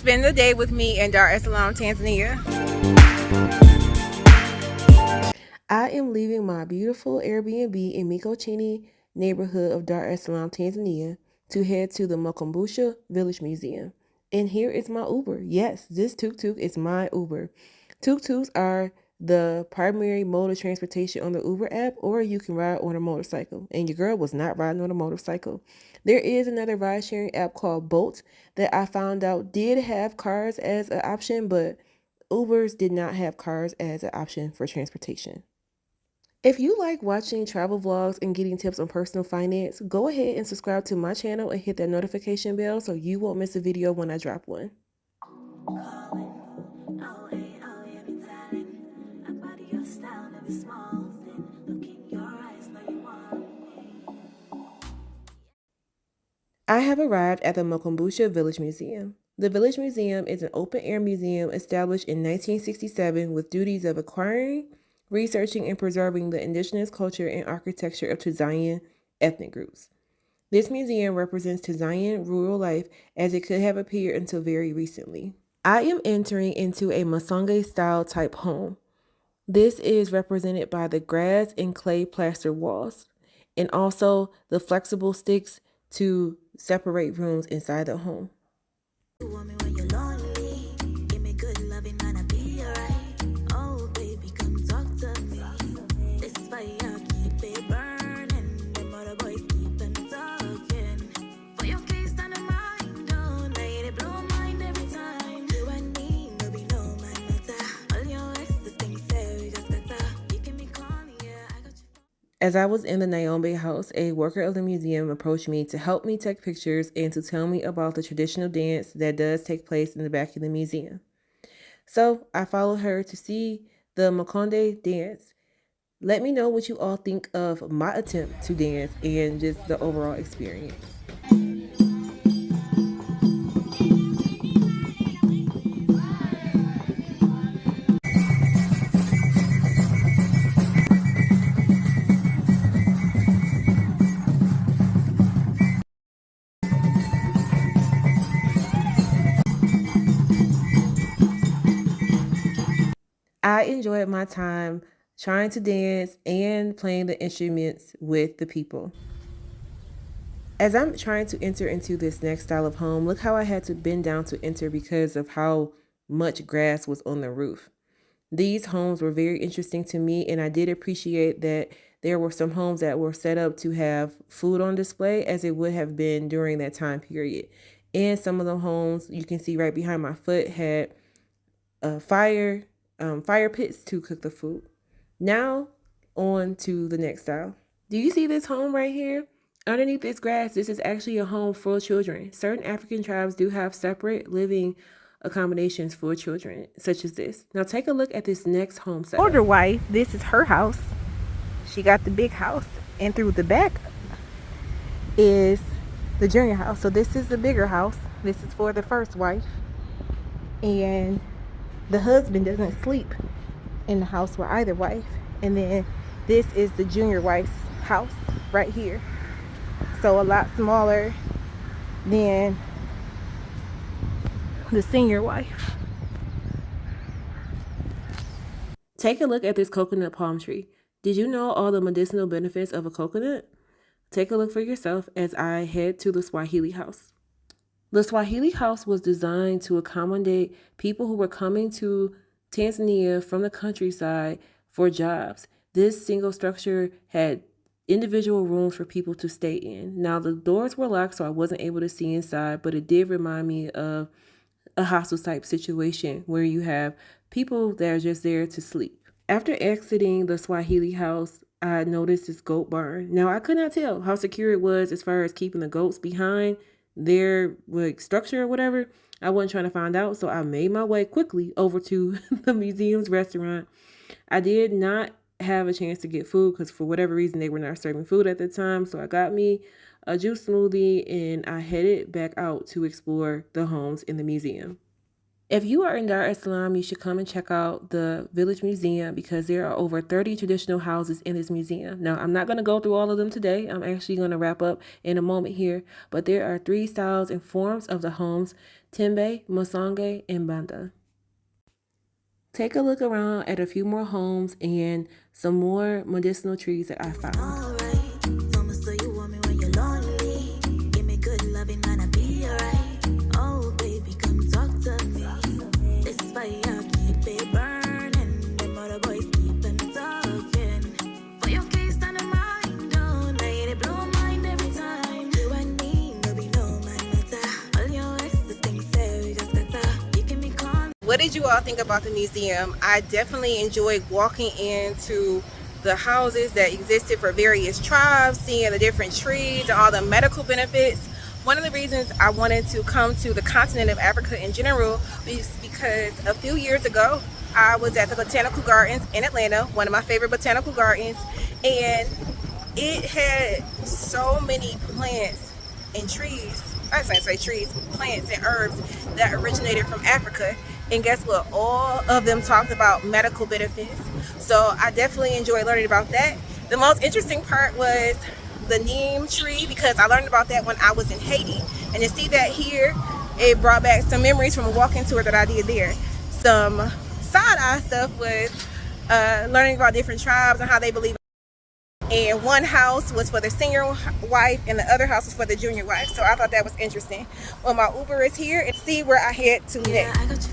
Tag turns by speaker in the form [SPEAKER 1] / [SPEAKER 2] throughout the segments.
[SPEAKER 1] Spend the day with me in Dar es Salaam, Tanzania. I am leaving my beautiful Airbnb in Mikocheni neighborhood of Dar es Salaam, Tanzania to head to the Makumbusha Village Museum. And here is my Uber. Yes, this tuk-tuk is my Uber. Tuk-tuks are the primary mode of transportation on the Uber app, or you can ride on a motorcycle. And your girl was not riding on a motorcycle. There is another ride-sharing app called Bolt that I found out did have cars as an option, but Ubers did not have cars as an option for transportation. If you like watching travel vlogs and getting tips on personal finance, go ahead and subscribe to my channel and hit that notification bell so you won't miss a video when I drop one. I have arrived at the Makumbusha Village Museum. The Village Museum is an open-air museum established in 1967 with duties of acquiring, researching, and preserving the indigenous culture and architecture of Tanzanian ethnic groups. This museum represents Tanzanian rural life as it could have appeared until very recently. I am entering into a Masonge-style type home. This is represented by the grass and clay plaster walls, and also the flexible sticks to separate rooms inside the home. As I was in the Nyombe house, a worker of the museum approached me to help me take pictures and to tell me about the traditional dance that does take place in the back of the museum. So I followed her to see the Makonde dance. Let me know what you all think of my attempt to dance and just the overall experience. I enjoyed my time trying to dance and playing the instruments with the people. As I'm trying to enter into this next style of home, look how I had to bend down to enter because of how much grass was on the roof. These homes were very interesting to me, and I did appreciate that there were some homes that were set up to have food on display as it would have been during that time period. And some of the homes you can see right behind my foot had fire pits to cook the food. Now on to the next style. Do you see this home right here? Underneath this grass, this is actually a home for children. Certain African tribes do have separate living accommodations for children, such as this. Now take a look at this next home set. Older wife, this is her house. She got the big house, and through the back is the junior house. So this is the bigger house. This is for the first wife, and the husband doesn't sleep in the house with either wife. And then this is the junior wife's house right here. So a lot smaller than the senior wife. Take a look at this coconut palm tree. Did you know all the medicinal benefits of a coconut? Take a look for yourself as I head to the Swahili house. The Swahili house was designed to accommodate people who were coming to Tanzania from the countryside for jobs. This single structure had individual rooms for people to stay in. Now the doors were locked, so I wasn't able to see inside, but it did remind me of a hostel type situation where you have people that are just there to sleep. After exiting the Swahili house, I noticed this goat barn. Now I could not tell how secure it was as far as keeping the goats behind their structure or whatever. I wasn't trying to find out, so I made my way quickly over to the museum's restaurant. I did not have a chance to get food because for whatever reason they were not serving food at the time, so I got me a juice smoothie and I headed back out to explore the homes in the museum. If you are in Dar es Salaam, you should come and check out the Village Museum because there are over 30 traditional houses in this museum. Now, I'm not going to go through all of them today. I'm actually going to wrap up in a moment here, but there are 3 styles and forms of the homes: Tembe, Musonge, and Banda. Take a look around at a few more homes and some more medicinal trees that I found. What did you all think about the museum? I definitely enjoyed walking into the houses that existed for various tribes, seeing the different trees and all the medical benefits. One of the reasons I wanted to come to the continent of Africa in general is because a few years ago I was at the Botanical Gardens in Atlanta, one of my favorite botanical gardens, and it had so many plants and trees. I say trees, plants and herbs that originated from Africa. And guess what? All of them talked about medical benefits. So I definitely enjoyed learning about that. The most interesting part was the neem tree, because I learned about that when I was in Haiti. And to see that here, it brought back some memories from a walking tour that I did there. Some side-eye stuff was learning about different tribes and how they believe. And one house was for the senior wife and the other house was for the junior wife. So I thought that was interesting. Well, my Uber is here, and see where I head to next.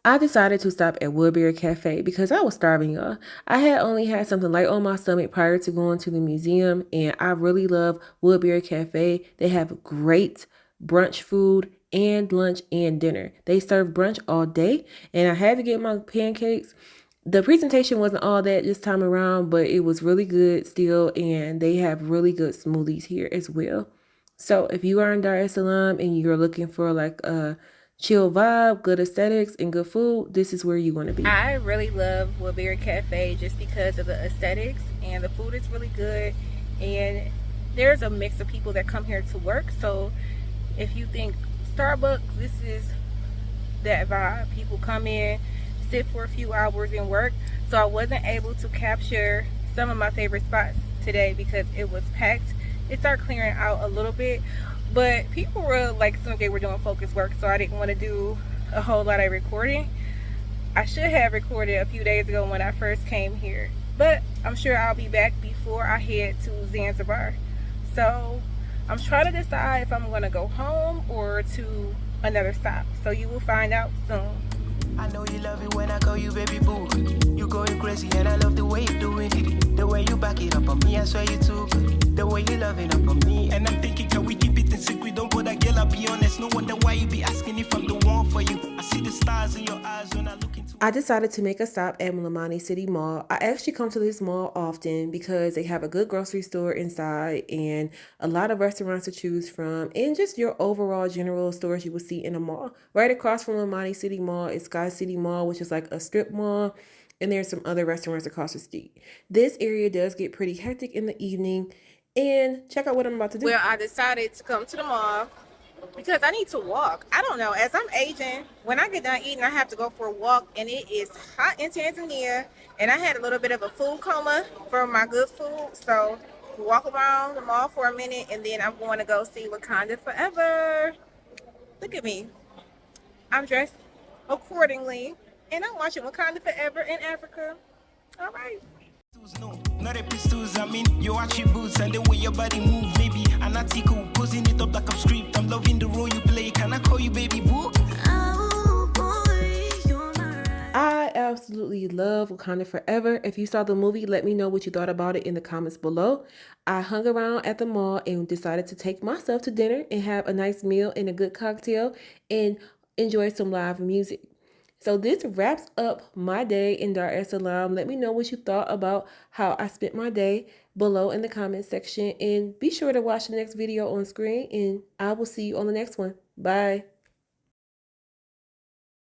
[SPEAKER 1] I decided to stop at Woodbury Cafe because I was starving, y'all. I had only had something light on my stomach prior to going to the museum, and I really love Woodbury Cafe. They have great brunch food and lunch and dinner. They serve brunch all day, and I had to get my pancakes. The presentation wasn't all that this time around, but it was really good still, and they have really good smoothies here as well. So if you are in Dar es Salaam and you're looking for like a chill vibe, good aesthetics, and good food, this is where you want to be. I really love Woodbury Cafe just because of the aesthetics, and the food is really good, and there's a mix of people that come here to work. So if you think Starbucks, this is that vibe. People come in, sit for a few hours and work. So I wasn't able to capture some of my favorite spots today because it was packed. It started clearing out a little bit, but people were like, some they were doing focus work, so I didn't want to do a whole lot of recording. I should have recorded a few days ago when I first came here, but I'm sure I'll be back before I head to Zanzibar. So I'm trying to decide if I'm going to go home or to another stop. So you will find out soon. I know you love it when I call you baby boo. You going crazy and I love the way you doing it. The way you back it up on me, I swear you too good. The way you love it up on me. And I'm thinking, can we keep it in secret? Don't put that girl, I'll be honest. No wonder why you be asking if I'm the one for you. I see the stars in your eyes when I look into. I decided to make a stop at Mlimani City Mall. I actually come to this mall often because they have a good grocery store inside and a lot of restaurants to choose from, and just your overall general stores you will see in a mall. Right across from Mlimani City Mall is Sky City Mall, which is like a strip mall, and there's some other restaurants across the street. This area does get pretty hectic in the evening, and check out what I'm about to do. Well, I decided to come to the mall because I need to walk. I don't know, as I'm aging, when I get done eating, I have to go for a walk, and it is hot in Tanzania, and I had a little bit of a food coma from my good food, so walk around the mall for a minute, and then I'm going to go see Wakanda Forever. Look at me. I'm dressed accordingly, and I'm watching Wakanda Forever in Africa. All right. No, not a pistols, I mean your attributes and the way your body moves, maybe an article, posing it up like a script. I'm loving the role you play. Can I call you baby boo? Oh boy, you're my right. I absolutely love Wakanda Forever. If you saw the movie, let me know what you thought about it in the comments below. I hung around at the mall and decided to take myself to dinner and have a nice meal and a good cocktail and enjoy some live music. So this wraps up my day in Dar es Salaam. Let me know what you thought about how I spent my day below in the comment section. And be sure to watch the next video on screen. And I will see you on the next one. Bye.